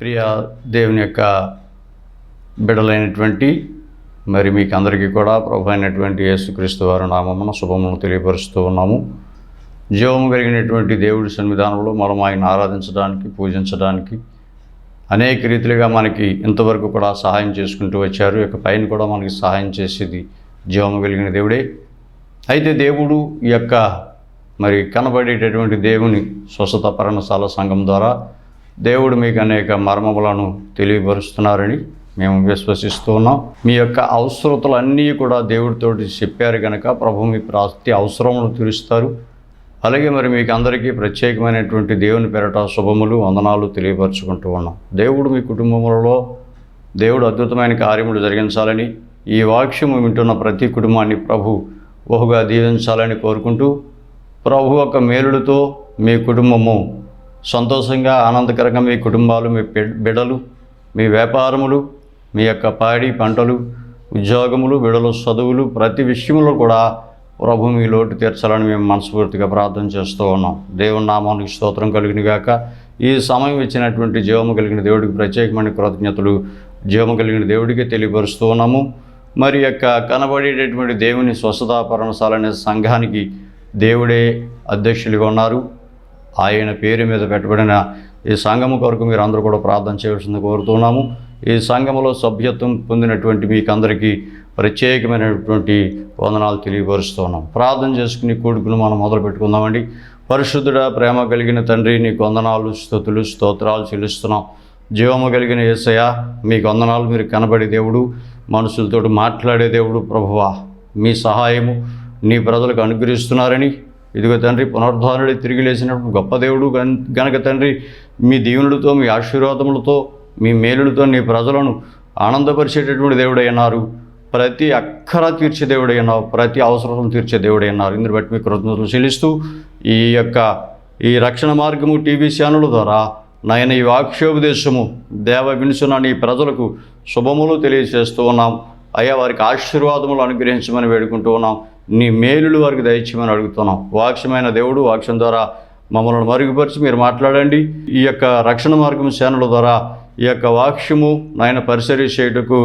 ప్రియ దేవుని యొక్క బిడ్డలైనటువంటి మరి మీకు అందరికీ కూడా ప్రభు అయినటువంటి యేసుక్రీస్తు వారి నామమున శుభమును తెలియపరుస్తూ ఉన్నాము. జీవము కలిగినటువంటి దేవుడి సన్నిధానంలో మనం ఆయన ఆరాధించడానికి, పూజించడానికి అనేక రీతిలుగా మనకి ఇంతవరకు కూడా సహాయం చేసుకుంటూ వచ్చారు. ఇక పైన కూడా మనకి సహాయం చేసేది జీవము కలిగిన దేవుడే. అయితే దేవుడు ఈ యొక్క మరి కనబడేటటువంటి దేవుని స్వస్థత పర్ణశాల సంఘం ద్వారా దేవుడు మీకు అనేక మర్మములను తెలియపరుస్తున్నారని మేము విశ్వసిస్తూ ఉన్నాం. మీ యొక్క అవసరతలన్నీ కూడా దేవుడితోటి చెప్పారు కనుక ప్రభు మీ ప్రతి అవసరమును తీరుస్తారు. అలాగే మరి మీకు అందరికీ ప్రత్యేకమైనటువంటి దేవుని పేరట శుభములు, వందనాలు తెలియపరచుకుంటూ ఉన్నాం. దేవుడు మీ కుటుంబములలో దేవుడు అద్భుతమైన కార్యములు జరిగించాలని, ఈ వాక్యము వింటున్న ప్రతి కుటుంబాన్ని ప్రభు బహుగా దీవించాలని కోరుకుంటూ, ప్రభు యొక్క మేలులతో మీ కుటుంబము సంతోషంగా, ఆనందకరంగా మీ కుటుంబాలు, మీ బిడ్డలు, మీ వ్యాపారములు, మీ యొక్క పాడి పంటలు, ఉద్యోగములు, బిడ్డలు చదువులు, ప్రతి విషయంలో కూడా ప్రభు మీ లోటు తీర్చాలని మేము మనస్ఫూర్తిగా ప్రార్థన చేస్తూ ఉన్నాం. దేవుని నామానికి స్తోత్రం కలిగిన గాక. ఈ సమయం ఇచ్చినటువంటి జీవము కలిగిన దేవుడికి ప్రత్యేకమైన కృతజ్ఞతలు జీవము కలిగిన దేవుడికి తెలియపరుస్తూ ఉన్నాము. మరి యొక్క కనబడేటటువంటి దేవుని స్వస్థత పర్ణశాల అనే సంఘానికి దేవుడే అధ్యక్షులుగా ఉన్నారు. ఆయన పేరు మీద పెట్టబడిన ఈ సంఘము కొరకు మీరు అందరూ కూడా ప్రార్థన చేయవలసింది కోరుతున్నాము. ఈ సంఘములో సభ్యత్వం పొందినటువంటి మీకు అందరికీ ప్రత్యేకమైనటువంటి వందనాలు తెలియపరుస్తున్నాం. ప్రార్థన చేసుకుని కూడుకుని మనం మొదలు పెట్టుకుందామండి. పరిశుద్ధుడా, ప్రేమ కలిగిన తండ్రి, నీకు వందనాలు, స్తుతులు, స్తోత్రాలు చెల్లిస్తున్నాం. జీవము కలిగిన యేసయ్య, మీకు వందనాలు. మీరు కనబడే దేవుడు, మనుషులతో మాట్లాడే దేవుడు ప్రభువా, మీ సహాయము నీ ప్రజలకు అనుగ్రహిస్తున్నారని, ఇదిగో తండ్రి పునరుద్ధానుడి తిరిగి లేచినప్పుడు గొప్ప దేవుడు గనక తండ్రి, మీ దీవెనలతో, మీ ఆశీర్వాదములతో, మీ మేలులతో నీ ప్రజలను ఆనందపరిచేటటువంటి దేవుడై ఉన్నారు. ప్రతి అక్కర తీర్చే దేవుడై ఉన్నావు, ప్రతి అవసరం తీర్చే దేవుడై ఉన్నారు. ఇందుని బట్టి మీ కృతజ్ఞతలు చెల్లిస్తూ ఈ రక్షణ మార్గము టీవీ ఛానల్ ద్వారా నాయన ఈ వాక్యోపదేశము దేవ వినుచున్న నీ ప్రజలకు శుభములు తెలియజేస్తూ ఉన్నాం. అయ్యా, వారికి ఆశీర్వాదములు అనుగ్రహించమని వేడుకుంటూ ఉన్నాం. నీ మేలులు వారికి దయచేయమని అడుగుతున్నాం. వాక్యమైన దేవుడు వాక్యం ద్వారా మమ్మల్ని మరుగుపరిచి మీరు మాట్లాడండి. ఈ యొక్క రక్షణ మార్గం ఛానల్ ద్వారా ఈ యొక్క వాక్యము నాయన పరిసరి చేయుటకు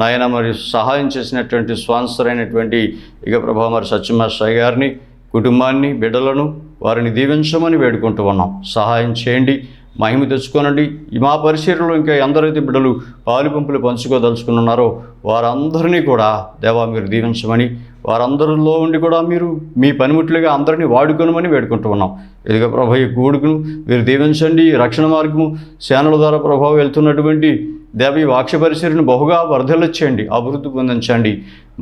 నాయన మరి సహాయం చేసినటువంటి స్పాన్సర్ అయినటువంటి ఇక ప్రభా మరి సత్యమాస్టర్ గారిని, కుటుంబాన్ని, బిడ్డలను వారిని దీవించమని వేడుకుంటూ ఉన్నాం. సహాయం చేయండి, మహిమ తెచ్చుకోనండి. మా పరిచర్యలో ఇంకా ఎందరైతే బిడ్డలు పాలు పంపులు పంచుకోదలుచుకున్నారో వారందరినీ కూడా దేవా మీరు దీవించమని, వారందరిలో ఉండి కూడా మీరు మీ పనిముట్లుగా అందరినీ వాడుకోనమని వేడుకుంటూ ఉన్నాం. ఇదిగో ప్రభా ఈ కూడుకును మీరు దీవించండి. రక్షణ మార్గము ఛానల్ ద్వారా ప్రభావం వెళ్తున్నటువంటి దేవ ఈ వాక్య పరిచర్యను బహుగా వర్ధలొచ్చేయండి, అభివృద్ధి పొందించండి.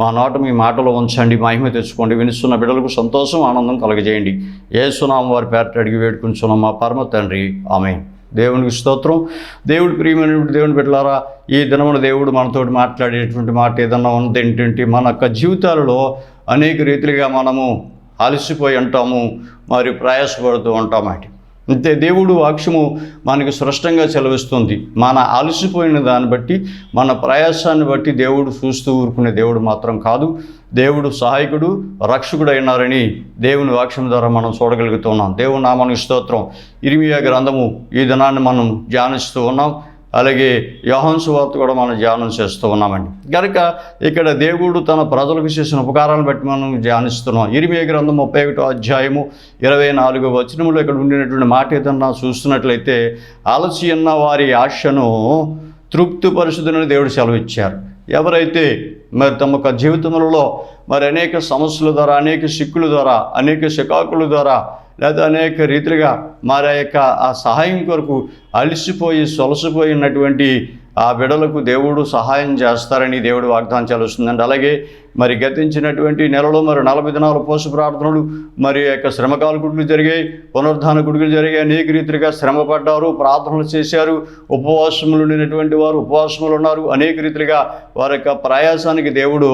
మా నోట మీ మాటలో ఉంచండి, మహిమ తెచ్చుకోండి. వినిస్తున్న బిడ్డలకు సంతోషం, ఆనందం కలగజేయండి. యేసునామం వారి పేరట అడిగి వేడుకుంటున్నాం మా పరమ తండ్రి, ఆమేన్. దేవునికి స్తోత్రం. దేవుడు ప్రియమైనటువంటి దేవుని బిడ్డలారా, ఈ దినమున దేవుడు మనతోటి మాట్లాడేటువంటి మాట ఏదన్నా ఉన్నది ఏంటంటే, మన యొక్క జీవితాలలో అనేక రీతిలుగా మనము అలసిపోయి ఉంటాము, మరి ప్రయాసపడుతూ ఉంటామండి. అంతే దేవుడు వాక్యము మనకి స్పష్టంగా సెలవిస్తుంది. మన అలసిపోయిన దాన్ని బట్టి, మన ప్రయాసాన్ని బట్టి దేవుడు చూస్తూ ఊరుకునే దేవుడు మాత్రం కాదు. దేవుడు సహాయకుడు, రక్షకుడు అయినారని దేవుని వాక్యం ద్వారా మనం చూడగలుగుతున్నాం. దేవుని నామానికి స్తోత్రం. ఇర్మియా గ్రంథము ఈ దినాన్ని మనం ధ్యానిస్తూ ఉన్నాం. అలాగే యోహాను సువార్త కూడా మనం ధ్యానం చేస్తూ ఉన్నామండి. కనుక ఇక్కడ దేవుడు తన ప్రజలకు చేసిన ఉపకారాలను బట్టి మనం ధ్యానిస్తున్నాం. ఇర్మియా గ్రంథం 31వ అధ్యాయము 24వ వచనములో ఇక్కడ ఉండినటువంటి మాట ఏదన్నా చూస్తున్నట్లయితే, ఆలస్యన్న వారి ఆశను తృప్తిపరుచుదని దేవుడు సెలవిచ్చారు. ఎవరైతే మరి తమ యొక్క జీవితములలో మరి అనేక సమస్యల ద్వారా, అనేక సిక్కుల ద్వారా, అనేక చికాకుల ద్వారా, లేదా అనేక రీతిలుగా మరి యొక్క ఆ సహాయం కొరకు అలసిపోయి సొలసిపోయినటువంటి ఆ బిడ్డలకు దేవుడు సహాయం చేస్తారని దేవుడు వాగ్దానం చేస్తుందండి. అలాగే మరి గతించినటువంటి నెలలో మరి 40 దినాల ఉపవాస ప్రార్థనలు, మరి యొక్క శ్రమకాల గుడులు జరిగాయి, పునరుద్ధాన గుడులు జరిగాయి. అనేక రీతిగా శ్రమ పడ్డారు, ప్రార్థనలు చేశారు, ఉపవాసములు ఉండినటువంటి వారు ఉపవాసములు ఉన్నారు. అనేక రీతిగా వారి యొక్క ప్రయాసానికి దేవుడు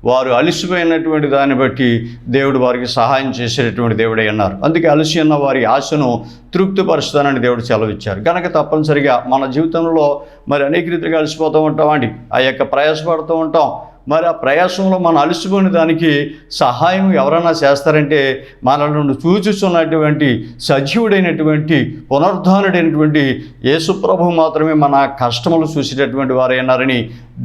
వారు అలసిపోయినటువంటి దాన్ని బట్టి దేవుడు వారికి సహాయం చేసేటటువంటి దేవుడే అన్నారు. అందుకే అలసి అన్న వారి ఆశను తృప్తిపరుస్తానని దేవుడు సెలవిచ్చారు. కనుక తప్పనిసరిగా మన జీవితంలో మరి అనేక రీతిగా అలసిపోతూ ఉంటామండి. ఆ యొక్క ప్రయాసపడుతూ ఉంటాం. మరి ఆ ప్రయాసంలో మనం అలసిపోయిన దానికి సహాయం ఎవరైనా చేస్తారంటే మనల్ని చూచుచున్నటువంటి సజీవుడైనటువంటి పునరుద్ధానుడైనటువంటి యేసుప్రభు మాత్రమే మన కష్టములు చూసేటటువంటి వారైనారని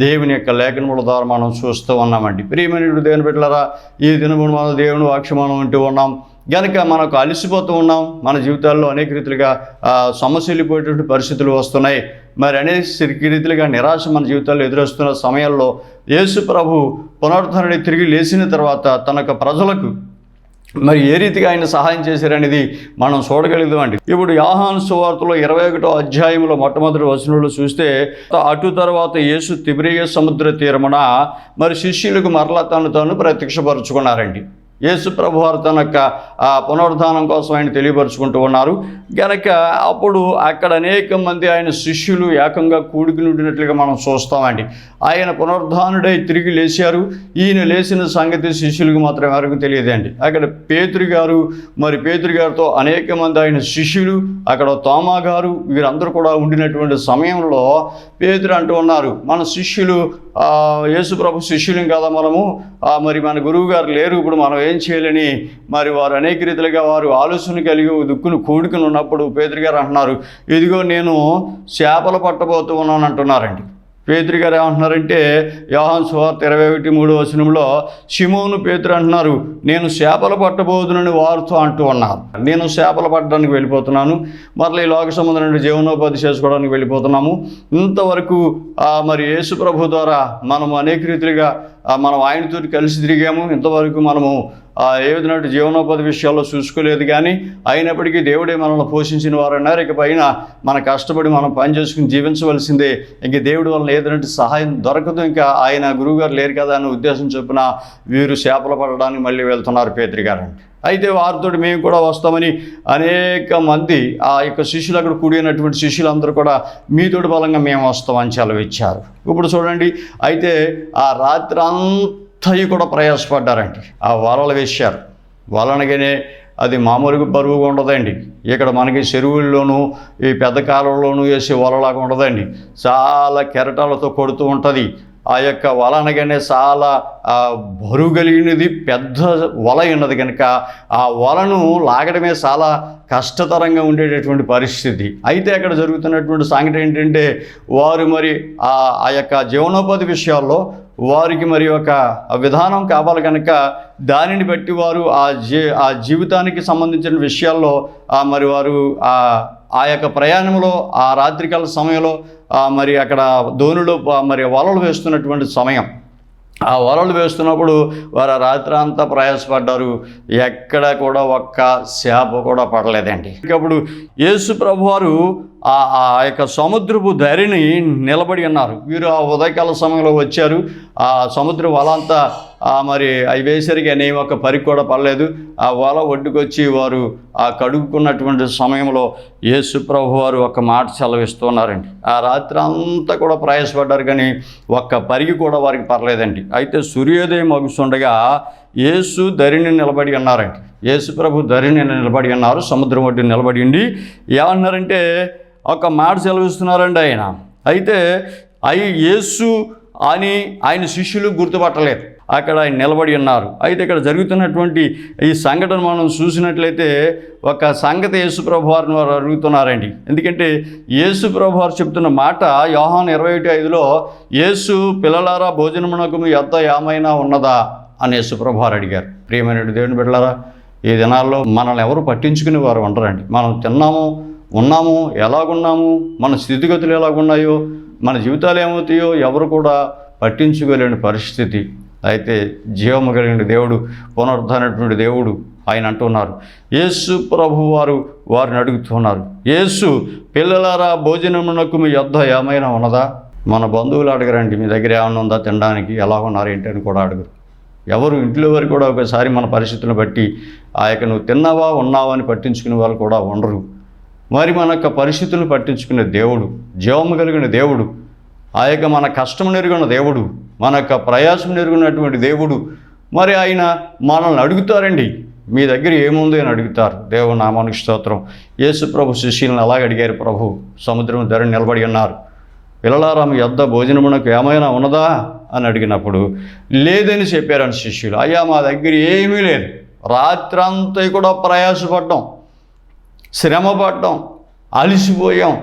దేవుని యొక్క లేఖనముల ద్వారా మనం చూస్తూ ఉన్నామండి. ప్రియమైన దేవుని బిడ్డలారా, ఈ దినమున మనం దేవుని వాక్యం మనం వింటూ ఉన్నాం గనుక మనకు అలసిపోతూ ఉన్నాం. మన జీవితాల్లో అనేక రీతిలుగా సమస్యలు వెళ్ళిపోయేటువంటి పరిస్థితులు వస్తున్నాయి. మరి అనేక రీతిలుగా నిరాశ మన జీవితాల్లో ఎదురొస్తున్న సమయంలో యేసు ప్రభు పునరుద్ధరణి తిరిగి లేచిన తర్వాత తన యొక్క ప్రజలకు మరి ఏ రీతిగా ఆయన సహాయం చేశారనేది మనం చూడగలుగుతామండి. ఇప్పుడు యోహాను సువార్తలో 21వ అధ్యాయంలో మొట్టమొదటి వచనంలో చూస్తే, అటు తర్వాత యేసు తిబెరియా సముద్ర తీరమున మరి శిష్యులకు మరలా తాను ప్రత్యక్షపరుచుకున్నారండి. యేసు ప్రభు వారు తన యొక్క పునరుద్ధానం కోసం ఆయన తెలియపరుచుకుంటూ ఉన్నారు గనక అప్పుడు అక్కడ అనేక మంది ఆయన శిష్యులు ఏకంగా కూడుకుని ఉండినట్లుగా మనం చూస్తామండి. ఆయన పునరుద్ధానుడై తిరిగి లేచారు. ఈయన లేచిన సంగతి శిష్యులకు మాత్రం ఎవరికి తెలియదండి. అక్కడ పేతురు గారితో అనేక మంది ఆయన శిష్యులు, అక్కడ తోమా గారు, వీరందరూ కూడా ఉండినటువంటి సమయంలో పేతురు అంటూ ఉన్నారు, మన శిష్యులు యేసు ప్రభు శిష్యులం కదా మనము, మరి మన గురువు గారు లేరు, ఇప్పుడు మనం ఏం చేయాలని మరి వారు అనేక రీతిలుగా వారు ఆలోచన కలిగి దుక్కును కూడుకుని ఉన్నప్పుడు పేతురు గారు అంటున్నారు, ఇదిగో నేను చేపలు పట్టబోతూ ఉన్నాను అంటున్నారండి. పేతురు గారు ఏమంటున్నారంటే యోహాను సువార్త 21:3 వచనంలో షిమోను పేతురు అంటున్నారు, నేను చేపలు పట్టబోదునని వారితో అంటూ ఉన్నారు. నేను చేపలు పట్టడానికి వెళ్ళిపోతున్నాను, మరలా ఈ లోక సంబంధమైన జీవనోపాధి చేసుకోవడానికి వెళ్ళిపోతున్నాము. ఇంతవరకు మరి యేసు ప్రభు ద్వారా మనము అనేక రీతిలుగా మనం ఆయనతో కలిసి తిరిగాము. ఇంతవరకు మనము ఏ విధమైన జీవనోపాధి విషయాల్లో చూసుకోలేదు, కానీ అయినప్పటికీ దేవుడే మనల్ని పోషించిన వారు అన్నారు. ఇకపైన మన కష్టపడి మనం పని చేసుకుని జీవించవలసిందే, ఇంక దేవుడి వలన ఏదంటే సహాయం దొరకదు, ఇంకా ఆయన గురువుగారు లేరు కదా అనే ఉద్దేశం చొప్పున వీరు చేపలు పడడానికి మళ్ళీ వెళ్తున్నారు పేతురు గారు. అయితే వారితో మేము కూడా వస్తామని అనేక మంది ఆ యొక్క శిష్యులు అక్కడ కూడినటువంటి శిష్యులందరూ కూడా మీతోటి బలంగా మేము వస్తామని సెలవిచ్చారు. ఇప్పుడు చూడండి, అయితే ఆ రాత్రి అంతా కూడా ప్రయాసపడ్డారండి. ఆ వలలు వేశారు. వలనగానే అది మామూలుగా బరువుగా ఉండదండి. ఇక్కడ మనకి చెరువుల్లోనూ ఈ పెద్ద కాలంలోనూ వేసే వలలాగా ఉండదండి. చాలా కెరటాలతో కొడుతూ ఉంటుంది. ఆ యొక్క వల అనగానే చాలా బరువు కలిగినది, పెద్ద వల ఉన్నది కనుక ఆ వలను లాగడమే చాలా కష్టతరంగా ఉండేటటువంటి పరిస్థితి. అయితే అక్కడ జరుగుతున్నటువంటి సంఘటన ఏంటంటే వారు మరి ఆ యొక్క జీవనోపాధి విషయాల్లో వారికి మరి ఒక విధానం కావాలి కనుక దానిని బట్టి వారు ఆ జీవితానికి సంబంధించిన విషయాల్లో మరి వారు ఆ యొక్క ప్రయాణంలో ఆ రాత్రికాల సమయంలో మరి అక్కడ దోణిలో మరి వలలు వేస్తున్నటువంటి సమయం, ఆ వలలు వేస్తున్నప్పుడు వారు రాత్రి అంతా ప్రయాసపడ్డారు. ఎక్కడ కూడా ఒక్క చేప కూడా పడలేదండి. అప్పుడు యేసు ప్రభు వారు ఆ యొక్క సముద్రపు ధరిని నిలబడి ఉన్నారు. వీరు ఆ ఉదయకాల సమయంలో వచ్చారు. ఆ సముద్ర వల అంతా మరి అవి వేసరికి అనే ఒక పరికి కూడా పడలేదు. ఆ వల ఒడ్డుకొచ్చి వారు ఆ కడుక్కున్నటువంటి సమయంలో యేసు ప్రభు వారు ఒక మాట సెలవిస్తున్నారండి. ఆ రాత్రి అంతా కూడా ప్రయాసపడ్డారు, కానీ ఒక్క పరిగి కూడా వారికి పర్లేదండి. అయితే సూర్యోదయం మగుస్తుండగా యేసు ధరిని నిలబడి ఉన్నారండి. యేసు ప్రభు ధరిని నిలబడి ఉన్నారు. సముద్రం ఒడ్డు నిలబడి ఉండి ఏమన్నారంటే ఒక మాట సెలవిస్తున్నారండి ఆయన. అయితే యేసు అని ఆయన శిష్యులు గుర్తుపట్టలేదు. అక్కడ ఆయన నిలబడి ఉన్నారు. అయితే ఇక్కడ జరుగుతున్నటువంటి ఈ సంఘటన మనం చూసినట్లయితే ఒక సంగతి యేసు ప్రభు వారిని వారు అడుగుతున్నారండి. ఎందుకంటే యేసు ప్రభు వారు చెప్తున్న మాట యోహాను 21:5లో యేసు పిల్లలారా భోజనమునకు మీ యొద్ద ఏమైనా ఉన్నదా అని యేసు ప్రభు వారు అడిగారు. ప్రియమైన దేవుని బిడ్డలారా, ఈ దినాల్లో మనల్ని ఎవరు పట్టించుకునే వారు ఉండరండి. మనం తిన్నాము, ఉన్నాము, ఎలాగున్నాము, మన స్థితిగతులు ఎలాగున్నాయో, మన జీవితాలు ఏమవుతాయో ఎవరు కూడా పట్టించుకోలేని పరిస్థితి. అయితే జీవము కలిగిన దేవుడు, పునరుద్ధరణటువంటి దేవుడు ఆయన అంటున్నారు. యేసు ప్రభు వారిని అడుగుతున్నారు, యేసు పిల్లలారా భోజనమునకు మీ యొద్ద ఏమైనా ఉన్నదా? మన బంధువులు అడగరండి, మీ దగ్గర ఏమైనా ఉందా తినడానికి, ఎలా ఉన్నారు ఏంటి అని కూడా అడగరు. ఎవరు ఇంట్లో వారు కూడా ఒకసారి మన పరిస్థితులను బట్టి నువ్వు తిన్నావా ఉన్నావా అని పట్టించుకునే వాళ్ళు కూడా ఉండరు. మరి మన యొక్క పరిస్థితులను పట్టించుకునే దేవుడు, జీవము కలిగిన దేవుడు, మన కష్టం నెరుగున్న దేవుడు, మన యొక్క ప్రయాసం నెరుగున్నటువంటి దేవుడు, మరి ఆయన మనల్ని అడుగుతారండి, మీ దగ్గర ఏముంది అని అడుగుతారు. దేవుని నామానికి స్తోత్రం. యేసు ప్రభు శిష్యులను అలాగ అడిగారు. ప్రభు సముద్రం ధర నిలబడి ఉన్నారు. పిల్లలారా మీ యొద్ద భోజనమునకు ఏమైనా ఉన్నదా అని అడిగినప్పుడు లేదని చెప్పారని శిష్యులు. అయ్యా మా దగ్గర ఏమీ లేదు, రాత్రంతా కూడా ప్రయాసపడ్డాం, శ్రమపడ్డాం, అలసిపోయాం,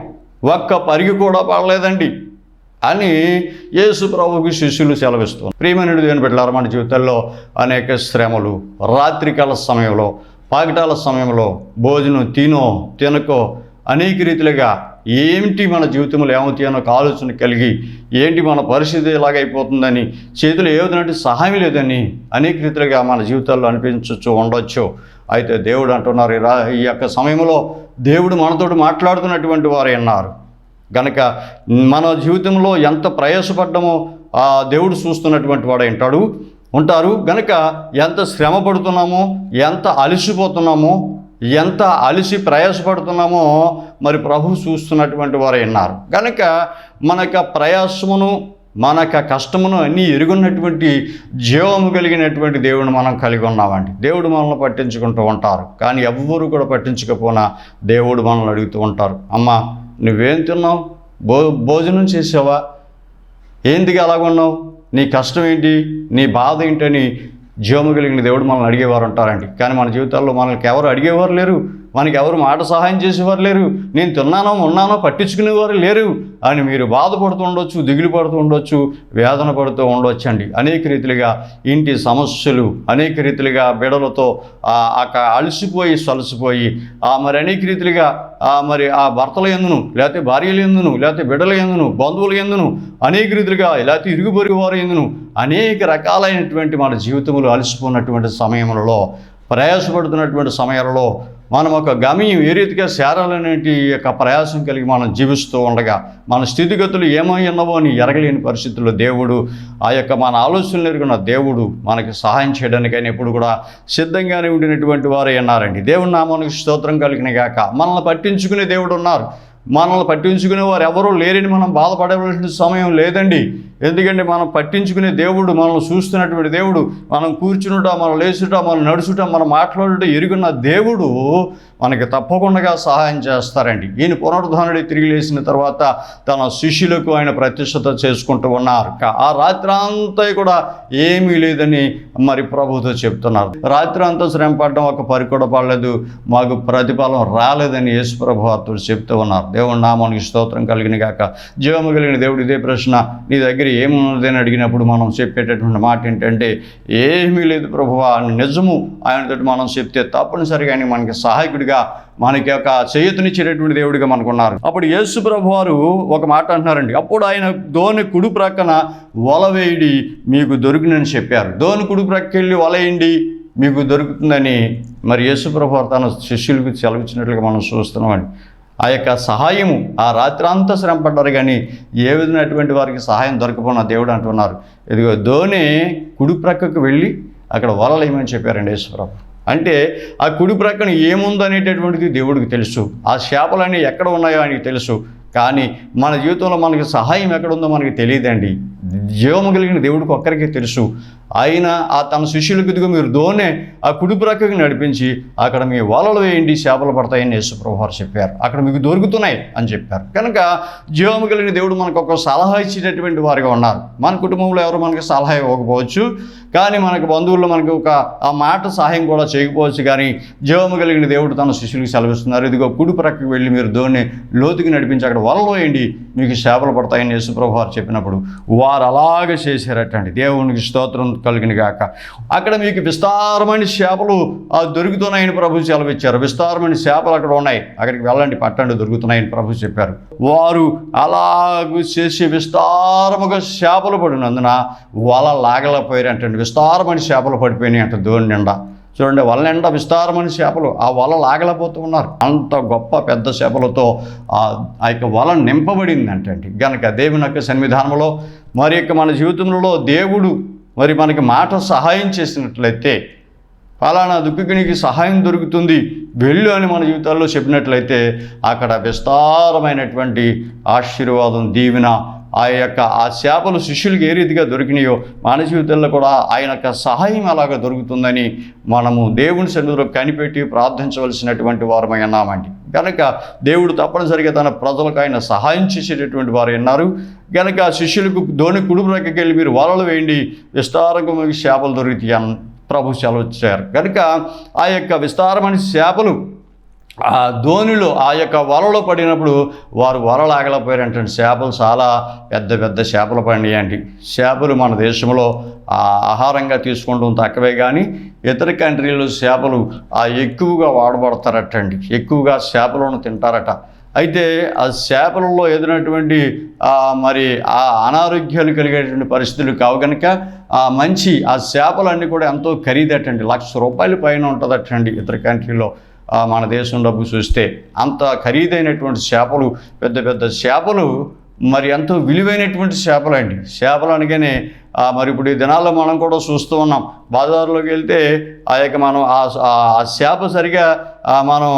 ఒక్క పరిగి కూడా పడలేదండి అని యేసు ప్రభువుకి శిష్యులు సెలవిస్తున్నారు. ప్రియమైన దేవుని బిడ్డలారా, మన జీవితాల్లో అనేక శ్రమలు, రాత్రికాల సమయంలో, పగటాల సమయంలో భోజనం తినకో అనేక రీతిలుగా ఏంటి మన జీవితంలో ఏమవుతాయి అన్న ఒక ఆలోచన కలిగి ఏంటి మన పరిస్థితి ఎలాగైపోతుందని, చేతులు ఏదైనా సహాయం లేదని అనేక రీతిలుగా మన జీవితాల్లో ఉండొచ్చు. అయితే దేవుడు అంటున్నారు, ఈ యొక్క సమయంలో దేవుడు మనతోటి మాట్లాడుతున్నటువంటి వారు అన్నారు గనక మన జీవితంలో ఎంత ప్రయాసపడ్డామో ఆ దేవుడు చూస్తున్నటువంటి వాడు ఉంటారు. గనక ఎంత శ్రమ పడుతున్నామో, ఎంత అలసిపోతున్నామో, ఎంత అలసి ప్రయాసపడుతున్నామో మరి ప్రభు చూస్తున్నటువంటి వారు అన్నారు. కనుక మనక ప్రయాసమును, మనక కష్టమును అన్నీ ఎరుగున్నటువంటి జీవము కలిగినటువంటి దేవుడిని మనం కలిగి ఉన్నామండి. దేవుడు మనల్ని పట్టించుకుంటూ ఉంటారు, కానీ ఎవ్వరూ కూడా పట్టించకపోయినా దేవుడు మనల్ని అడుగుతూ ఉంటారు, అమ్మా నువ్వేం తిన్నావు, భోజనం చేసావా, ఏంటిగా అలాగున్నావు, నీ కష్టం ఏంటి, నీ బాధ ఏంటని జీవము కలిగిన దేవుడు మనల్ని అడిగేవారు ఉంటారండి. కానీ మన జీవితాల్లో మనకి ఎవరు అడిగేవారు లేరు, మనకి ఎవరు మాట సహాయం చేసేవారు లేరు, నేను తిన్నానో ఉన్నానో పట్టించుకునేవారు లేరు అని మీరు బాధపడుతూ ఉండొచ్చు, దిగులు పడుతూ ఉండొచ్చు, వేదన పడుతూ ఉండొచ్చు అండి. అనేక రీతిలుగా ఇంటి సమస్యలు, అనేక రీతిలుగా బిడలతో అలసిపోయి సలసిపోయి మరి అనేక రీతిలుగా మరి ఆ భర్తల యందును, లేకపోతే భార్యల యందును, లేకపోతే బిడ్డల యందును, బంధువుల యందును, అనేక రీతిలుగా లేకపోతే ఇరుగు పొరుగు వారి యందును అనేక రకాలైనటువంటి మన జీవితంలో అలసిపోయినటువంటి సమయంలో, ప్రయాసపడుతున్నటువంటి సమయాలలో మనం ఒక గమ్యం ఏ రీతిగా చేరాలనేటి యొక్క ప్రయాసం కలిగి మనం జీవిస్తూ ఉండగా మన స్థితిగతులు ఏమై ఉన్నవో అని ఎరగలేని పరిస్థితుల్లో దేవుడు ఆ యొక్క మన ఆలోచనలు ఎరుగున్న దేవుడు మనకి సహాయం చేయడానికైనా ఎప్పుడు కూడా సిద్ధంగానే ఉండినటువంటి వారే అన్నారండి. దేవుడి నామానికి స్తోత్రం కలిగిన గాక. మనల్ని పట్టించుకునే దేవుడు ఉన్నారు, మనల్ని పట్టించుకునే వారు ఎవరూ లేరని మనం బాధపడవలసిన సమయం లేదండి. ఎందుకంటే మనం పట్టించుకునే దేవుడు, మనల్ని చూస్తున్నటువంటి దేవుడు, మనం కూర్చునుట, మనం లేచుట, మనం నడుచుట, మనం మాట్లాడుట ఎరుగున్న దేవుడు మనకి తప్పకుండా సహాయం చేస్తారండి. ఈయన పునరుద్ధానుడి తిరిగి లేచిన తర్వాత తన శిష్యులకు ఆయన ప్రతిష్ఠత చేసుకుంటూ ఉన్నారు. ఆ రాత్రి అంతా కూడా ఏమీ లేదని మరి ప్రభుతో చెప్తున్నారు. రాత్రి అంతా శ్రమ పడడం ఒక పరి కూడా పడలేదు, మాకు ప్రతిఫలం రాలేదని యేసు ప్రభు వారితో చెప్తూ ఉన్నారు. దేవుడి నామానికి స్తోత్రం కలిగిన గాక. జీవము కలిగిన దేవుడు ఇదే ప్రశ్న నీ దగ్గర ఏమున్నదని అడిగినప్పుడు మనం చెప్పేటటువంటి మాట ఏంటంటే ఏమీ లేదు ప్రభువా అని నిజము ఆయనతో మనం చెప్తే తప్పనిసరిగా ఆయన మనకి సహాయకుడిగా, మనకి ఒక చేయుతనిచ్చేటటువంటి దేవుడిగా మనకున్నారు. అప్పుడు యేసు ప్రభు వారు ఒక మాట అంటున్నారండి, అప్పుడు ఆయన దోణి కుడి ప్రక్కన వల వేయడి మీకు దొరికినని చెప్పారు. దోణి కుడి ప్రక్కకి వెళ్ళి వలయండి మీకు దొరుకుతుందని మరి యేసు ప్రభు వారు తన శిష్యులకు సెలవిచ్చినట్లుగా మనం చూస్తున్నామండి. ఆ యొక్క సహాయము ఆ రాత్రి అంతా శ్రమ పడ్డారు, కానీ ఏ విధమైనటువంటి వారికి సహాయం దొరకపోయినా దేవుడు అంటున్నారు, ఇదిగో దోణి కుడి ప్రక్కకు వెళ్ళి అక్కడ వలలేమని చెప్పారండి యేసుప్రభు. అంటే ఆ కుడి ప్రక్కన ఏముందనేటటువంటిది దేవుడికి తెలుసు, ఆ చేపలన్నీ ఎక్కడ ఉన్నాయో ఆయనకి తెలుసు. కానీ మన జీవితంలో మనకి సహాయం ఎక్కడుందో మనకి తెలియదండి. జీవము కలిగిన దేవుడికి ఒక్కరికే తెలుసు. ఆయన తన శిష్యులకు ఇదిగో మీరు దోణి ఆ కుడి ప్రక్కకి నడిపించి అక్కడ మీ వలలు వేయండి చేపలు పడతాయని యేసుప్రభు వారు చెప్పారు, అక్కడ మీకు దొరుకుతున్నాయి అని చెప్పారు. కనుక జీవము కలిగిన దేవుడు మనకు ఒక సలహా ఇచ్చేటటువంటి వారిగా ఉన్నారు. మన కుటుంబంలో ఎవరు మనకి సలహా ఇవ్వకపోవచ్చు, కానీ మనకు బంధువుల్లో మనకు ఒక ఆ మాట సహాయం కూడా చేయకపోవచ్చు, కానీ జీవము కలిగిన దేవుడు తన శిష్యులకు సెలవిస్తున్నారు, ఇదిగో కుడి ప్రక్కకి వెళ్ళి మీరు దోణి లోతుకి నడిపించి అక్కడ వలలు వేయండి మీకు చేపలు పడతాయని యేసుప్రభు వారు చెప్పినప్పుడు వారు అలాగే చేశారటండి. దేవునికి స్తోత్రం కలిగిన గాక. అక్కడ మీకు విస్తారమైన చేపలు దొరుకుతున్నాయని ప్రభు సెలవిచ్చారు. విస్తారమైన చేపలు అక్కడ ఉన్నాయి, అక్కడికి వెళ్ళండి పట్టండి దొరుకుతున్నాయని ప్రభు చెప్పారు. వారు అలాగూ చేసి విస్తారముగా చేపలు పడినందున వల లాగలేకపోయారంటండి. విస్తారమైన చేపలు పడిపోయినాయి అంట దోణి నిండా. చూడండి, వల నిండా విస్తారమైన చేపలు, ఆ వల లాగలేకపోతూ ఉన్నారు. అంత గొప్ప పెద్ద చేపలతో ఆ యొక్క వల నింపబడింది అంటండి. గనక దేవుని యొక్క సన్నిధానంలో మరి యొక్క మన జీవితంలో దేవుడు మరి మనకి మాట సహాయం చేసినట్లయితే, ఫలానా దుఃఖికి నీకు సహాయం దొరుకుతుంది వెళ్ళు అని మన జీవితాల్లో చెప్పినట్లయితే అక్కడ విస్తారమైనటువంటి ఆశీర్వాదం, దీవెన ఆ చేపలు శిష్యులకు ఏ రీతిగా దొరికినాయో మన జీవితంలో కూడా ఆయన యొక్క సహాయం అలాగా దొరుకుతుందని మనము దేవుని సన్నిధిలో కనిపెట్టి ప్రార్థించవలసినటువంటి వారమై ఉన్నామండి. కనుక దేవుడు తప్పనిసరిగా తన ప్రజలకు ఆయన సహాయం చేసేటటువంటి వారు ఉన్నారు. కనుక శిష్యులకు ధోని కుడుపు రెక్కకెళ్ళి మీరు వలలు వేయండి, విస్తారంగా మీకు చేపలు దొరుకుతాయి అని ప్రభు సెలవిచ్చారు. కనుక ఆ యొక్క విస్తారమైన చేపలు ఆ ధోనిలో ఆ యొక్క వలలో పడినప్పుడు వారు వలలు ఆగలేకపోయారంటే చేపలు చాలా పెద్ద పెద్ద చేపలు పడినాయండి. చేపలు మన దేశంలో ఆహారంగా తీసుకుంటాం తక్కువే, కానీ ఇతర కంట్రీలో చేపలు ఎక్కువగా వాడబడతారటండి, ఎక్కువగా చేపలను తింటారట. అయితే ఆ చేపలలో ఎదురైనటువంటి మరి ఆ అనారోగ్యాలు కలిగేటువంటి పరిస్థితులు కావు కనుక మంచి ఆ చేపలన్నీ కూడా ఎంతో ఖరీదటండి, ₹1,00,000 పైన ఉంటుందటండి ఇతర కంట్రీలో. మన దేశం డబ్బు చూస్తే అంత ఖరీదైనటువంటి చేపలు, పెద్ద పెద్ద చేపలు, మరి ఎంతో విలువైనటువంటి చేపలు అండి. చేపలు అనగానే మరి ఇప్పుడు ఈ దినాల్లో మనం కూడా చూస్తూ ఉన్నాం, బజార్లోకి వెళ్తే మనం ఆ చేప సరిగా మనం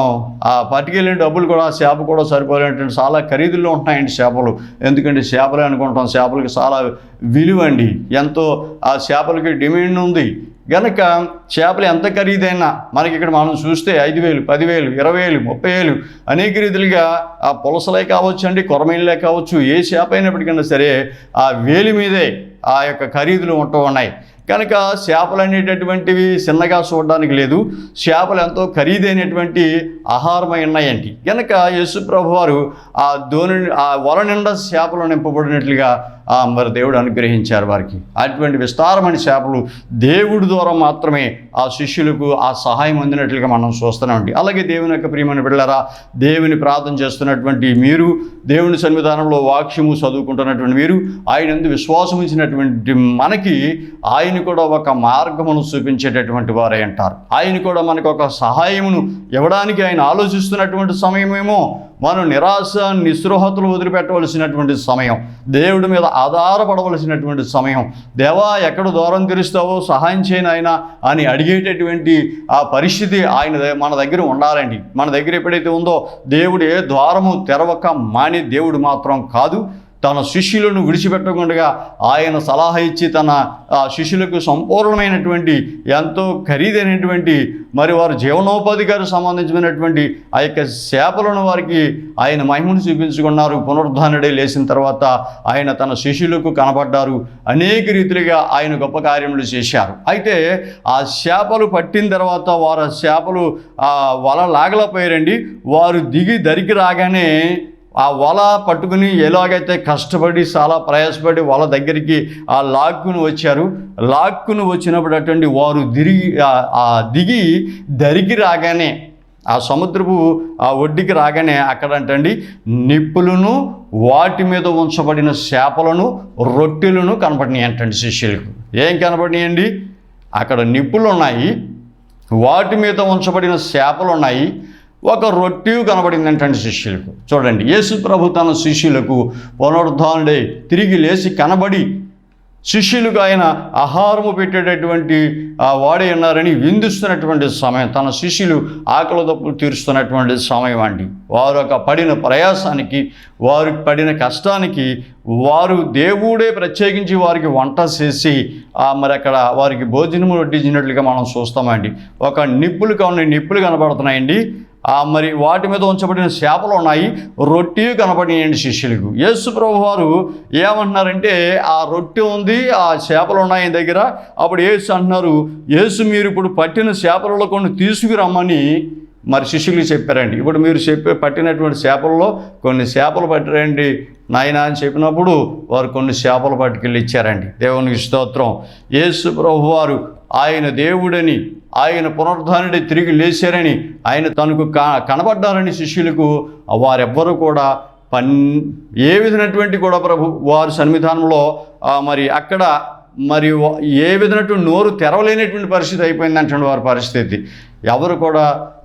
పట్టుకెళ్ళిన డబ్బులు కూడా ఆ చేప కూడా సరిపోలేనటువంటి చాలా ఖరీదుల్లో ఉంటాయండి చేపలు. ఎందుకంటే చేపలే అనుకుంటాం, చేపలకి చాలా విలువ అండి, ఎంతో ఆ చేపలకి డిమాండ్ ఉంది. గనక చేపలు ఎంత ఖరీదైనా మనకి ఇక్కడ మనం చూస్తే 5,000, 10,000, 20,000, 30,000 అనేక రీతిలుగా ఆ పులసలే కావచ్చు అండి, కొరమీనులే కావచ్చు, ఏ చేప అయినప్పటికైనా సరే ఆ వేలి మీదే ఆ యొక్క ఖరీదులు ఉంటూ ఉన్నాయి. కనుక చేపలు అనేటటువంటివి చిన్నగా చూడడానికి లేదు, చేపలు ఎంతో ఖరీదైనటువంటి ఆహారమై ఉన్నాయండి. కనుక యేసు ప్రభు వారు ఆ వల నిండా చేపలు నింపబడినట్లుగా మరి దేవుడు అనుగ్రహించారు వారికి. అటువంటి విస్తారమైన చేపలు దేవుడి ద్వారా మాత్రమే ఆ శిష్యులకు ఆ సహాయం అందినట్లుగా మనం చూస్తున్నామండి. అలాగే దేవుని యొక్క ప్రియమైన బిడ్డలారా, దేవుని ప్రార్థన చేస్తున్నటువంటి మీరు, దేవుని సన్నిధానంలో వాక్యము చదువుకుంటున్నటువంటి మీరు, ఆయన యందు విశ్వాసం ఇచ్చినటువంటి మనకి ఆయన కూడా ఒక మార్గమును చూపించేటటువంటి వారే అంటారు. ఆయన కూడా మనకు ఒక సహాయమును ఇవ్వడానికి ఆయన ఆలోచిస్తున్నటువంటి సమయమేమో మనం నిరాశ నిస్పృహతలు వదిలిపెట్టవలసినటువంటి సమయం, దేవుడి మీద ఆధారపడవలసినటువంటి సమయం. దేవా ఎక్కడ దూరం తెరుస్తావో సహాయం చేయను ఆయన అని అడిగేటటువంటి ఆ పరిస్థితి మన దగ్గర ఉండాలండి. మన దగ్గర ఎప్పుడైతే ఉందో దేవుడు ఏ ద్వారము తెరవక మాని దేవుడు మాత్రం కాదు. తన శిష్యులను విడిచిపెట్టకుండా ఆయన సలహా ఇచ్చి తన శిష్యులకు సంపూర్ణమైనటువంటి ఎంతో ఖరీదైనటువంటి మరి వారు జీవనోపాధికి సంబంధించినటువంటి ఆ యొక్క చేపలను వారికి ఆయన మహిమను చూపించుకున్నారు. పునరుద్ధానుడే లేచిన తర్వాత ఆయన తన శిష్యులకు కనబడ్డారు, అనేక రీతిలుగా ఆయన గొప్ప కార్యములు చేశారు. అయితే ఆ చేపలు పట్టిన తర్వాత వారు ఆ చేపలు వల లాగలేకపోయారండి. వారు దిగి దరికి రాగానే ఆ వల పట్టుకుని ఎలాగైతే కష్టపడి చాలా ప్రయాసపడి వల దగ్గరికి లాక్కుని వచ్చారు. లాక్కుని వచ్చినప్పుడు అటువంటి వారు దిగి దరికి రాగానే ఆ సముద్రపు ఒడ్డుకి రాగానే అక్కడంటండి నిప్పులను, వాటి మీద ఉంచబడిన చేపలను, రొట్టెలను కనపడినాయి అంటండి శిష్యులకు. ఏం కనపడినాయండి? అక్కడ నిప్పులు ఉన్నాయి, వాటి మీద ఉంచబడిన చేపలు ఉన్నాయి, ఒక రొట్టె కనబడిందంటండి శిష్యులకు. చూడండి, యేసు ప్రభు తన శిష్యులకు పునరుద్ధానుడై తిరిగి లేచి కనబడి శిష్యులకు ఆయన ఆహారము పెట్టేటటువంటి వాడే ఉన్నారని విందిస్తున్నటువంటి సమయం, తన శిష్యులు ఆకలి దప్పులు తీరుస్తున్నటువంటి సమయం అండి. వారు ఒక పడిన ప్రయాసానికి, వారు పడిన కష్టానికి వారు దేవుడే ప్రత్యేకించి వారికి వంట చేసి మరి అక్కడ వారికి భోజనము వడ్డించినట్లుగా మనం చూస్తామండి. ఒక నిప్పులు కనబడుతున్నాయండి, మరి వాటి మీద ఉంచబడిన చేపలు ఉన్నాయి, రొట్టె కనపడినాయండి శిష్యులకు. యేసు ప్రభు వారు ఏమంటున్నారంటే ఆ రొట్టె ఉంది, ఆ చేపలు ఉన్నాయి దగ్గర. అప్పుడు యేసు అంటున్నారు, యేసు మీరు ఇప్పుడు పట్టిన చేపలలో కొన్ని తీసుకురమ్మని మరి శిష్యులకు చెప్పారండి. ఇప్పుడు మీరు పట్టినటువంటి చేపలలో కొన్ని చేపలు పట్టిరండి నాయన అని చెప్పినప్పుడు వారు కొన్ని చేపలు పట్టుకెళ్ళి ఇచ్చారండి. దేవునికి స్తోత్రం. యేసు ప్రభు వారు ఆయన దేవుడని, ఆయన పునరుద్ధానుడై తిరిగి లేచారని, ఆయన తనకు కనబడ్డారని శిష్యులకు వారెవ్వరూ కూడా ఏ విధమైనటువంటి కూడా ప్రభు వారి సన్నిధానంలో మరి అక్కడ మరి ఏ విధమైనటువంటి నోరు తెరవలేనటువంటి పరిస్థితి అయిపోయిందంటే వారి పరిస్థితి.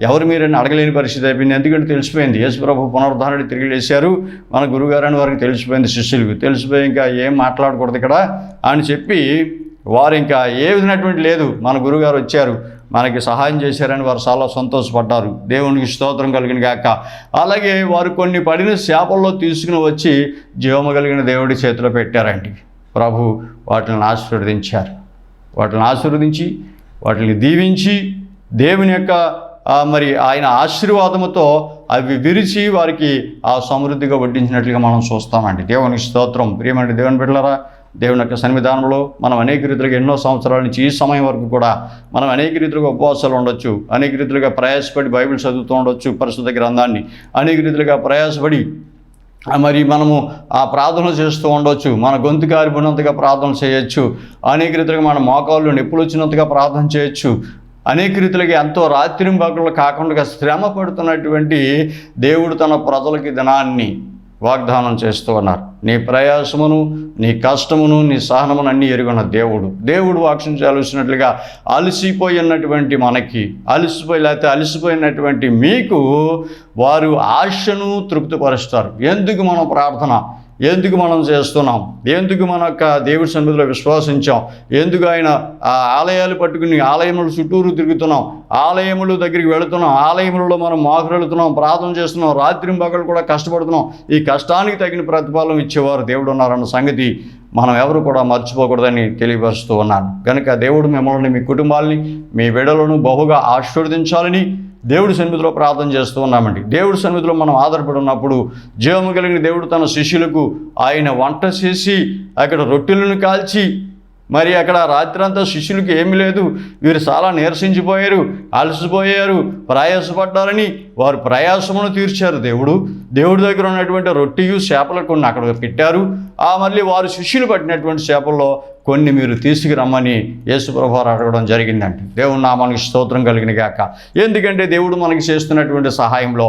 ఎవరు మీరని అడగలేని పరిస్థితి అయిపోయింది. ఎందుకంటే తెలిసిపోయింది యేసు ప్రభు పునరుద్ధానుడై తిరిగి లేచారు, మన గురువుగారని వారికి తెలిసిపోయింది. శిష్యులకు తెలిసిపోయి ఇంకా ఏం మాట్లాడకూడదు ఇక్కడ అని చెప్పి వారు ఇంకా ఏ విధమైనటువంటి లేదు, మన గురువుగారు వచ్చారు, మనకి సహాయం చేశారని వారు చాలా సంతోషపడ్డారు. దేవునికి స్తోత్రం కలిగిన గాక. అలాగే వారు కొన్ని పడిన చేపల్లో తీసుకుని వచ్చి జీవము కలిగిన దేవుడి చేతిలో పెట్టారండి. ప్రభు వాటిని ఆశీర్వదించారు. వాటిని ఆశీర్వదించి వాటిని దీవించి దేవుని యొక్క మరి ఆయన ఆశీర్వాదముతో అవి విరిచి వారికి ఆ సమృద్ధిగా వడ్డించినట్లుగా మనం చూస్తామండి. దేవునికి స్తోత్రం. ప్రియమైన దేవుని బిడ్డలారా, దేవుని యొక్క సన్నిధానంలో మనం అనేక రీతిలుగా ఎన్నో సంవత్సరాల నుంచి ఈ సమయం వరకు కూడా మనం అనేక రీతిలుగా ఉపవాసాలు ఉండొచ్చు, అనేక రీతిలుగా ప్రయాసపడి బైబిల్ చదువుతూ ఉండొచ్చు, పరిశుద్ధ గ్రంథాన్ని అనేక రీతిలుగా ప్రయాసపడి మరి మనము ఆ ప్రార్థన చేస్తూ ఉండొచ్చు, మన గొంతు కారిపోయినంతగా ప్రార్థన చేయొచ్చు, అనేక రీతిలుగా మన మోకాళ్ళు నొప్పులు వచ్చినంతగా ప్రార్థన చేయొచ్చు, అనేక రీతిలుగా ఎంతో రాత్రింబగళ్ళు కాకుండా శ్రమ పడుతున్నటువంటి దేవుడు తన ప్రజలకి దినాన్ని వాగ్దానం చేస్తూ ఉన్నారు. నీ ప్రయాసమును, నీ కష్టమును, నీ సహనమును అన్నీ ఎరుగున్న దేవుడు వాక్యం చాలుసినట్లుగా అలసిపోయినటువంటి మనకి, లేకపోతే అలసిపోయినటువంటి మీకు వారు ఆశను తృప్తిపరుస్తారు. ఎందుకు మనం ప్రార్థన, ఎందుకు మనం చేస్తున్నాం, ఎందుకు మన యొక్క దేవుడి సన్నిధిలో విశ్వాసించాం, ఎందుకు ఆయన ఆలయాలు పట్టుకుని ఆలయముల చుట్టూరు తిరుగుతున్నాం, ఆలయముల దగ్గరికి వెళుతున్నాం, ఆలయములలో మనం వెళుతున్నాం, ప్రార్థన చేస్తున్నాం, రాత్రింబగళ్ళు కూడా కష్టపడుతున్నాం. ఈ కష్టానికి తగిన ప్రతిఫలం ఇచ్చేవారు దేవుడు ఉన్నారన్న సంగతి మనం ఎవరు కూడా మర్చిపోకూడదని తెలియపరుస్తూ ఉన్నాను. కనుక దేవుడు మిమ్మల్ని, మీ కుటుంబాలని, మీ బిడ్డలను బహుగా ఆశీర్వదించాలని దేవుడి సన్నిధిలో ప్రార్థన చేస్తూ ఉన్నామండి. దేవుడి సన్నిధిలో మనం ఆధారపడి ఉన్నప్పుడు జీవము కలిగిన దేవుడు తన శిష్యులకు ఆయన వంట చేసి అక్కడ రొట్టెలను కాల్చి మరి అక్కడ రాత్రంతా శిష్యులకి ఏమీ లేదు, వీరు చాలా నీరసించిపోయారు, అలసిపోయారు, ప్రయాసపడ్డారని వారు ప్రయాసమును తీర్చారు. దేవుడి దగ్గర ఉన్నటువంటి రొట్టెయు చేపలు కొన్ని అక్కడ పెట్టారు. మళ్ళీ వారు శిష్యులు పట్టినటువంటి చేపల్లో కొన్ని మీరు తీసుకురమ్మని యేసుప్రభు అడగడం జరిగిందండి. దేవుని నామానికి స్తోత్రం కలిగిన గాక. ఎందుకంటే దేవుడు మనకి చేస్తున్నటువంటి సహాయంలో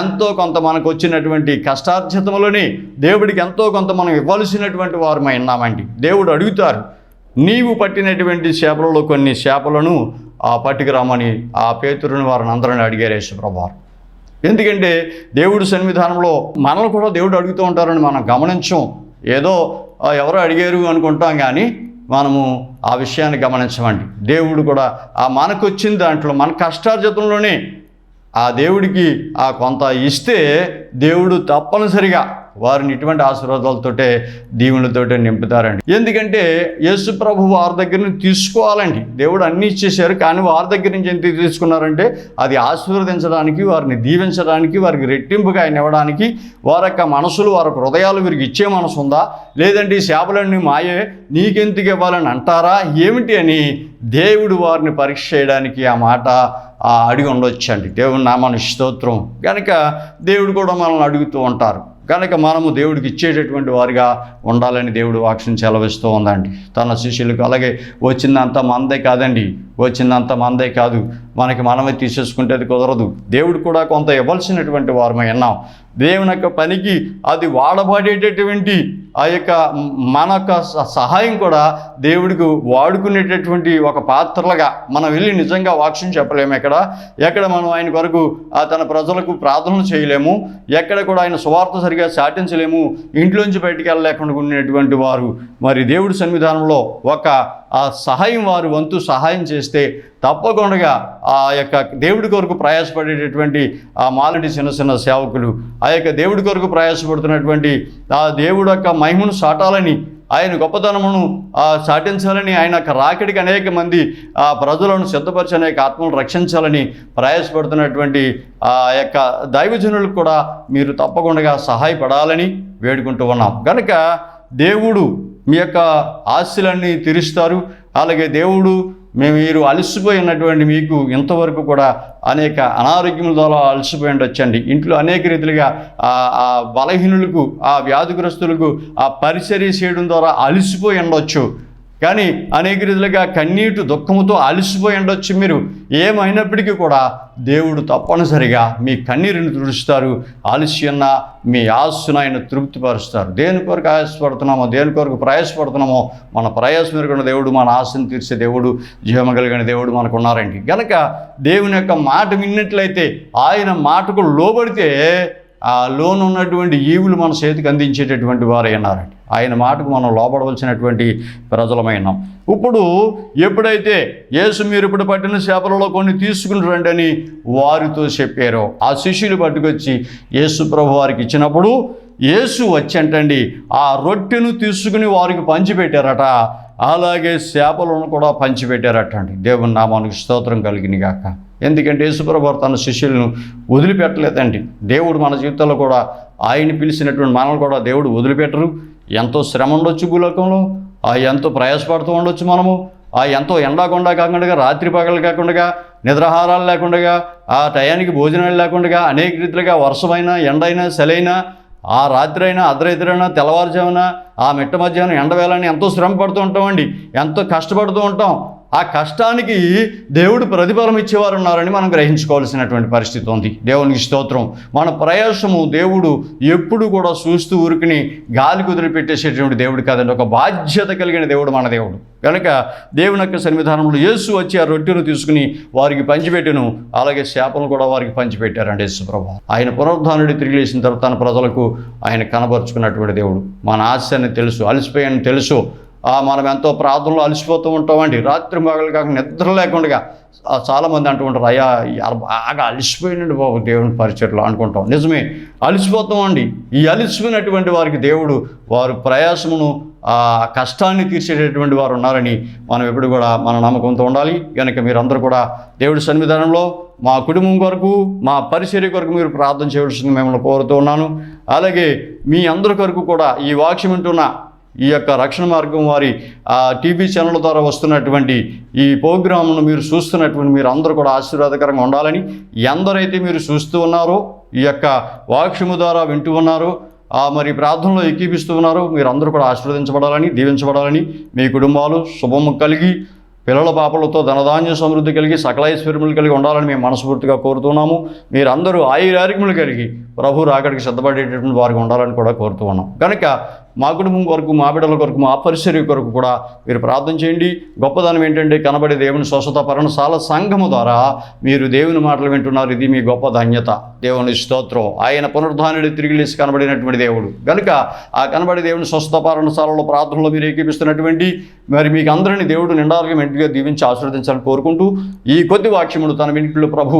ఎంతో కొంత మనకు వచ్చినటువంటి కష్టార్జితంలోనే దేవుడికి ఎంతో కొంత మనం ఇవ్వాల్సినటువంటి వారమై ఉన్నామండి. దేవుడు అడుగుతారు, నీవు పట్టినటువంటి చేపలలో కొన్ని చేపలను పట్టుకురమ్మని పేతురుని వారిని అందరిని అడిగారు యేసుప్రభు. ఎందుకంటే దేవుడి సన్నిధానంలో మనల్ని కూడా దేవుడు అడుగుతూ ఉంటారని మనం గమనించం. ఏదో ఎవరో అడిగారు అనుకుంటాం, కానీ మనము ఆ విషయాన్ని గమనించమండి. దేవుడు కూడా మనకు వచ్చిన దాంట్లో మన కష్టార్జితంలోనే ఆ దేవుడికి కొంత ఇస్తే దేవుడు తప్పనిసరిగా వారిని ఇటువంటి ఆశీర్వాదాలతోటే దీవులతోటే నింపుతారండి. ఎందుకంటే యేసు ప్రభు వారి దగ్గర నుంచి తీసుకోవాలండి. దేవుడు అన్నీ ఇచ్చేశారు, కానీ వారి దగ్గర నుంచి ఎంత తీసుకున్నారంటే అది ఆశీర్వదించడానికి, వారిని దీవించడానికి, వారికి రెట్టింపుగా ఆయన ఇవ్వడానికి, వారి యొక్క మనసులు, వారి హృదయాలు వీరికి ఇచ్చే మనసు ఉందా, లేదంటే ఈ సేవలన్నీ మాయే నీకెందుకు ఇవ్వాలని అంటారా ఏమిటి అని దేవుడు వారిని పరీక్ష చేయడానికి ఆ మాట అడిగి ఉండొచ్చండి. దేవుని నామానికి స్తోత్రం. కనుక దేవుడు కూడా మనల్ని అడుగుతూ ఉంటారు. కనుక మనము దేవుడికి ఇచ్చేటటువంటి వారిగా ఉండాలని దేవుడు వాక్యం సెలవిస్తూ ఉందండి తన శిష్యులకు. అలాగే వచ్చిందంత మందే కాదండి, వచ్చిందంత మందే కాదు, మనమే తీసేసుకుంటే అది కుదరదు. దేవుడు కూడా కొంత ఇవ్వాల్సినటువంటి వారమై ఉన్నాం. దేవుని యొక్క పనికి అది వాడబడేటటువంటి ఆ యొక్క మన యొక్క సహాయం కూడా దేవుడికి వాడుకునేటటువంటి ఒక పాత్రలుగా మనం వెళ్ళి నిజంగా వాక్యం చెప్పలేము. ఎక్కడ మనం ఆయన కొరకు తన ప్రజలకు ప్రార్థనలు చేయలేము, ఎక్కడ కూడా ఆయన సువార్త సరిగా చాటించలేము, ఇంట్లోంచి బయటికి వెళ్ళలేకుండా ఉండేటువంటి వారు మరి దేవుడి సన్నిధానంలో ఒక సహాయం వారు వంతు సహాయం చేస్తే తప్పకుండా ఆ యొక్క దేవుడి కొరకు ప్రయాసపడేటటువంటి మాలాంటి చిన్న చిన్న సేవకులు ఆ యొక్క దేవుడి కొరకు ప్రయాసపడుతున్నటువంటి ఆ దేవుడు యొక్క మహిమను చాటాలని, ఆయన గొప్పతనమును చాటించాలని, ఆయన యొక్క రాకడికి అనేక మంది ప్రజలను సిద్ధపరిచి అనేక ఆత్మలను రక్షించాలని ప్రయాసపడుతున్నటువంటి ఆ యొక్క దైవజనులకు కూడా మీరు తప్పకుండా సహాయపడాలని వేడుకుంటూ ఉన్నాం. కనుక దేవుడు మీ యొక్క ఆశలన్నీ తీరుస్తారు. అలాగే దేవుడు మీరు అలసిపోయినటువంటి మీకు ఇంతవరకు కూడా అనేక అనారోగ్యముల ద్వారా అలసిపోయి ఉండొచ్చండి. ఇంట్లో అనేక రీతిలుగా బలహీనులకు, వ్యాధిగ్రస్తులకు పరిచర్య చేయడం ద్వారా అలసిపోయి ఉండొచ్చు. కానీ అనేక రీతిలుగా కన్నీటి దుఃఖముతో అలసిపోయి ఉండొచ్చు మీరు. ఏమైనప్పటికీ కూడా దేవుడు తప్పనిసరిగా మీ కన్నీరుని తుడుస్తారు. ఆలస్యన్న మీ ఆశను ఆయన తృప్తిపరుస్తారు. దేని కొరకు ఆయాసపడుతున్నామో, దేని కొరకు ప్రయాసపడుతున్నామో మన ప్రయాసం ఎరుగున్న దేవుడు, మన ఆశను తీర్చే దేవుడు, జీవము కలిగిన దేవుడు మనకు ఉన్నారండి. కనుక దేవుని యొక్క మాట విన్నట్లయితే, ఆయన మాటకు లోబడితే ఆ లోనున్నటువంటి ఈవులు మన చేతికి అందించేటటువంటి వారే ఉన్నారండి. ఆయన మాటకు మనం లోబడవలసినటువంటి ప్రజలమైనాం. ఇప్పుడు ఎప్పుడైతే యేసు మీరు ఇప్పుడు పట్టిన చేపలలో కొన్ని తీసుకుని రండి అని వారితో చెప్పారో, ఆ శిష్యులు పట్టుకొచ్చి యేసు ప్రభు వారికి ఇచ్చినప్పుడు యేసు వచ్చంటండి ఆ రొట్టెను తీసుకుని వారికి పంచిపెట్టారట. అలాగే చేపలను కూడా పంచిపెట్టారట అండి. దేవుని నామానికి స్తోత్రం కలిగిన గాక. ఎందుకంటే యేసుప్రభు తన శిష్యులను వదిలిపెట్టలేదండి. దేవుడు మన జీవితంలో కూడా ఆయన పిలిచినటువంటి మనల్ని కూడా దేవుడు వదిలిపెట్టరు. ఎంతో శ్రమ ఉండొచ్చు భూలోకంలో, ఎంతో ప్రయాసపడుతూ ఉండొచ్చు మనము, ఎంతో ఎండాకొండా కాకుండా, రాత్రి పగలు కాకుండా, నిద్రాహారాలు లేకుండా, ఆ టయానికి భోజనాలు లేకుండా, అనేక రీతిలుగా వర్షమైనా ఎండైనా చలైనా, ఆ రాత్రి అయినా అర్ధరాత్రైనా తెల్లవారుజామున ఆ మిట్ట మధ్యాహ్నం ఎండవేళని ఎంతో శ్రమ పడుతూ ఉంటామండి, ఎంతో కష్టపడుతూ ఉంటాం. ఆ కష్టానికి దేవుడు ప్రతిఫలం ఇచ్చేవారు ఉన్నారని మనం గ్రహించుకోవాల్సినటువంటి పరిస్థితి ఉంది. దేవునికి స్తోత్రం. మన ప్రయాసము దేవుడు ఎప్పుడు కూడా చూస్తూ ఊరికిని గాలి కుదిరిపెట్టేసేటువంటి దేవుడు కాదండి. ఒక బాధ్యత కలిగిన దేవుడు మన దేవుడు. కనుక దేవుని యొక్క సన్నిధానంలో యేసు వచ్చి ఆ రొట్టెను తీసుకుని వారికి పంచిపెట్టెను. అలాగే చేపలను కూడా వారికి పంచిపెట్టారండి యేసు ప్రభు. ఆయన పునరుద్ధానుడి తిరిగి లేచిన తర్వాత తన ప్రజలకు ఆయన కనబరుచుకున్నటువంటి దేవుడు. మన ఆశని తెలుసు, అలసిపోయాని తెలుసు. మనం ఎంతో ప్రార్థనలో అలసిపోతూ ఉంటామండి. రాత్రి మగలు కాక నిద్ర లేకుండా చాలామంది అంటూ ఉంటారు, అయ్యా బాగా అలసిపోయినండి బాబు దేవుని పరిచయలో అనుకుంటాం. నిజమే, అలసిపోతామండి. ఈ అలసిపోయినటువంటి వారికి దేవుడు వారి ప్రయాసమును ఆ కష్టాన్ని తీర్చేటటువంటి వారు ఉన్నారని మనం ఎప్పుడు కూడా మన నమ్మకంతో ఉండాలి. కనుక మీరందరూ కూడా దేవుడి సన్నిధానంలో మా కుటుంబం కొరకు, మా పరిచర్య కొరకు మీరు ప్రార్థన చేయవలసింది మిమ్మల్ని కోరుతూ ఉన్నాను. అలాగే మీ అందరి కొరకు కూడా ఈ వాక్యం వింటున్న ఈ యొక్క రక్షణ మార్గం వారి టీవీ ఛానల్ ద్వారా వస్తున్నటువంటి ఈ ప్రోగ్రామ్ను మీరు చూస్తున్నటువంటి మీరు అందరూ కూడా ఆశీర్వాదకరంగా ఉండాలని, ఎందరైతే మీరు చూస్తూ ఉన్నారో, ఈ యొక్క వాక్యము ద్వారా వింటూ ఉన్నారో, మరి ప్రార్థనలో ఏకీపిస్తూ ఉన్నారో, మీరు అందరూ కూడా ఆశీర్వదించబడాలని, దీవించబడాలని, మీ కుటుంబాలు శుభము కలిగి పిల్లల పాపలతో ధనధాన్య సమృద్ధి కలిగి సకల ఐశ్వర్యములు కలిగి ఉండాలని మేము మనస్ఫూర్తిగా కోరుతున్నాము. మీరందరూ ఆయురారోగ్యములు కలిగి ప్రభు రాకడికి సిద్ధపడేటటువంటి వారికి ఉండాలని కూడా కోరుతూ ఉన్నాం. కనుక మా కుటుంబం కొరకు, మా బిడ్డల కొరకు, మా పరిచర్య కొరకు కూడా మీరు ప్రార్థన చేయండి. గొప్పదనం ఏంటంటే కనబడే దేవుని స్వస్థత పర్ణశాల సంఘము ద్వారా మీరు దేవుని మాటలు వింటున్నారు. ఇది మీ గొప్ప ధన్యత. దేవుని స్తోత్రం. ఆయన పునరుద్ధానుడి తిరిగి లేచి కనబడినటువంటి దేవుడు. కనుక ఆ కనబడే దేవుని స్వస్థత పర్ణశాలలో ప్రార్థనలో మీరు ఏకీపిస్తున్నటువంటి మరి మీకు అందరినీ దేవుడు నిండారుగా మెండుగా దీవించి ఆశీర్వదించాలని కోరుకుంటూ ఈ కొద్ది వాక్యములు తన వెనుకలో ప్రభు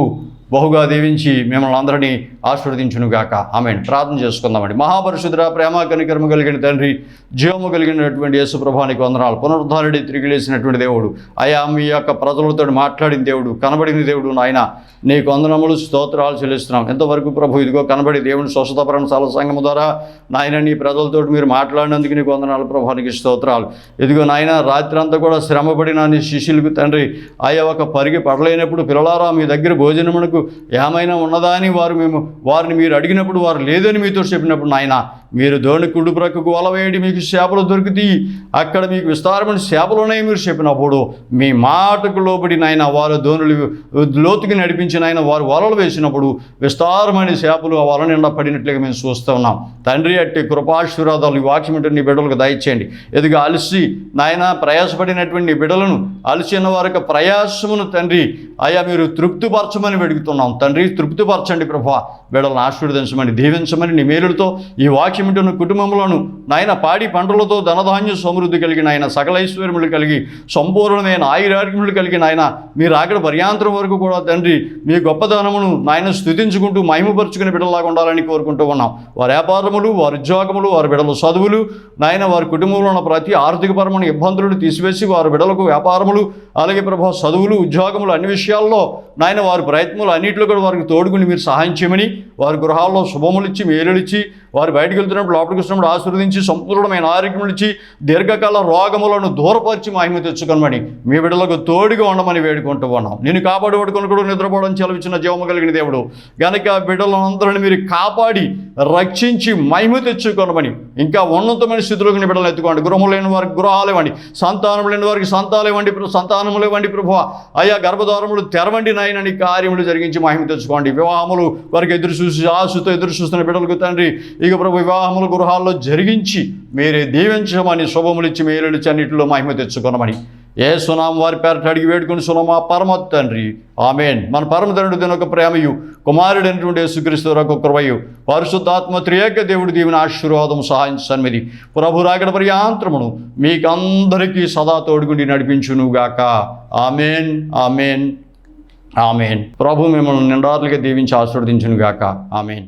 బహుగా దీవించి మిమ్మల్ని అందరినీ ఆశీర్వదించునుగాక. ఆమేన్. ప్రార్థన చేసుకుందామండి. మహాపరిశుద్ధుడా, ప్రేమ కనికరము కలిగిన తండ్రి, జీవము కలిగినటువంటి యేసు ప్రభువానికి వందనాలు. పునరుద్ధానుడి తిరిగి లేచినటువంటి దేవుడు, అయా మీ యొక్క ప్రజలతో మాట్లాడిన దేవుడు, కనబడిన దేవుడు, నాయన నీకు వందనములు స్తోత్రాలు చెల్లిస్తున్నాం. ఎంతవరకు ప్రభు ఇదిగో కనబడి దేవుని స్వస్థత పర్ణశాల సంఘము ద్వారా నాయన నీ ప్రజలతో మీరు మాట్లాడినందుకు నీకు వందనాలు ప్రభువానికి స్తోత్రాలు. ఇదిగో నాయన రాత్రి అంతా కూడా శ్రమపడిన నీ శిష్యులకు తండ్రి ఆయా ఒక పరిగి పడలేనప్పుడు, పిల్లలారా మీ దగ్గర భోజనమునకు ఏమైనా ఉన్నదా అని వారిని మీరు అడిగినప్పుడు వారు లేదని మీతో చెప్పినప్పుడు నాయన మీరు దోణి కుడి ప్రక్కకు వలవేయడి మీకు చేపలు దొరుకుతాయి, అక్కడ మీకు విస్తారమైన చేపలు ఉన్నాయి మీరు చెప్పినప్పుడు మీ మాటకు లోబడి నాయన వారు దోణులు లోతుకి నడిపించిన ఆయన వారు వలలు వేసినప్పుడు విస్తారమైన చేపలు ఆ వల నిండా పడినట్లుగా మేము చూస్తూ ఉన్నాం. తండ్రి అట్టి కృపాశీర్వాదాలు ఈ వాక్యం నీ బిడ్డలకు దయచేయండి. ఎదుగు అలసి నాయన ప్రయాసపడినటువంటి నీ బిడ్డలను, అలసిన వారికి ప్రయాసమును తండ్రి అయ్యా మీరు తృప్తిపరచమని వెడుగుతున్నాం. తండ్రి తృప్తిపరచండి ప్రభా. బిడ్డలను ఆశీర్వదించమని, దీవించమని నీ మేలులతో ఈ వాక్యం వింటున్న కుటుంబంలోను నాయన పాడి పంటలతో ధనధాన్య సమృద్ధి కలిగిన ఆయన సకల ఐశ్వర్యములు కలిగి సంపూర్ణమైన ఆయురారోగ్యములు కలిగిన ఆయన మీరు అక్కడ పర్యాంతరం వరకు కూడా తండ్రి మీ గొప్పదనమును నాయన స్తుతించుకుంటూ మహిమపరుచుకుని బిడ్డలాగా ఉండాలని కోరుకుంటూ ఉన్నాం. వారి వ్యాపారములు, వారి ఉద్యోగములు, వారి బిడ్డల చదువులు నాయన వారి కుటుంబంలో ఉన్న ప్రతి ఆర్థికపరమైన ఇబ్బందులను తీసివేసి వారి బిడ్డలకు వ్యాపారములు అలాగే ప్రభా చదువులు, ఉద్యోగములు అన్ని విషయాల్లో నాయన వారి ప్రయత్నాలు అన్నింటిలో కూడా వారికి తోడుకుని మీరు సహాయం చేయమని, వారి గృహాల్లో శుభములు ఇచ్చి మేలులు ఇచ్చి వారు బయటకు వెళ్తున్నప్పుడు లోపలికి వచ్చినప్పుడు ఆశీర్వదించి సంపూర్ణమైన ఆరోగ్యములు ఇచ్చి దీర్ఘకాల రోగములను దూరపరిచి మహిమ తెచ్చుకొనమని మీ బిడ్డలకు తోడుగా ఉండమని వేడుకుంటూ ఉన్నాం. నేను కాపాడు పడుకొని కూడా నిద్రపోవడం చెలవిచ్చిన జీవము కలిగిన దేవుడు గనుక బిడ్డలందరినీ మీరు కాపాడి రక్షించి మహిమ తెచ్చుకొనమని, ఇంకా ఉన్నతమైన స్థితిలోకి నీ బిడ్డలు ఎత్తుకోండి. గృహము లేని వారికి గృహాలు ఇవ్వండి, సంతానం లేని వారికి సంతానములు ఇవ్వండి ప్రభువా. అయా గర్భద్వారములు తెరవండి నాయన, నీ కార్యములు జరిగించి మహిమ తెచ్చుకోండి. వివాహములు వారికి ఎదురు చూసి ఆశతో ఎదురు చూస్తున్న బిడ్డలకు తండ్రి ఇక ప్రభు వివాహములు గృహాల్లో జరిగించి మీరే దీవించమని, శుభములు ఇచ్చి మేలులిచ్చి అన్నింటిలో మహిమ తెచ్చుకొనమని యేసునామం వారి పేరట అడిగి వేడుకొని సులమా పరమ తండ్రి, ఆమేన్. మన పరమ తండ్రి దీని ఒక ప్రేమయు, కుమారుడైనటువంటి యేసుక్రీస్తు ఒక కృపయు, పరిశుద్ధాత్మ త్రియేక దేవుడి దీవెన ఆశీర్వాదం సహాయం సన్నిధి ప్రభు రాకడ పర్యాంతరమును మీకు అందరికీ సదా తోడుగుండి నడిపించునుగాక. ఆమేన్, ఆమేన్, ఆమేన్. ప్రభు మిమ్మల్ని నిండారులుగా దీవించి ఆశీర్వదించునుగాక. ఆమేన్.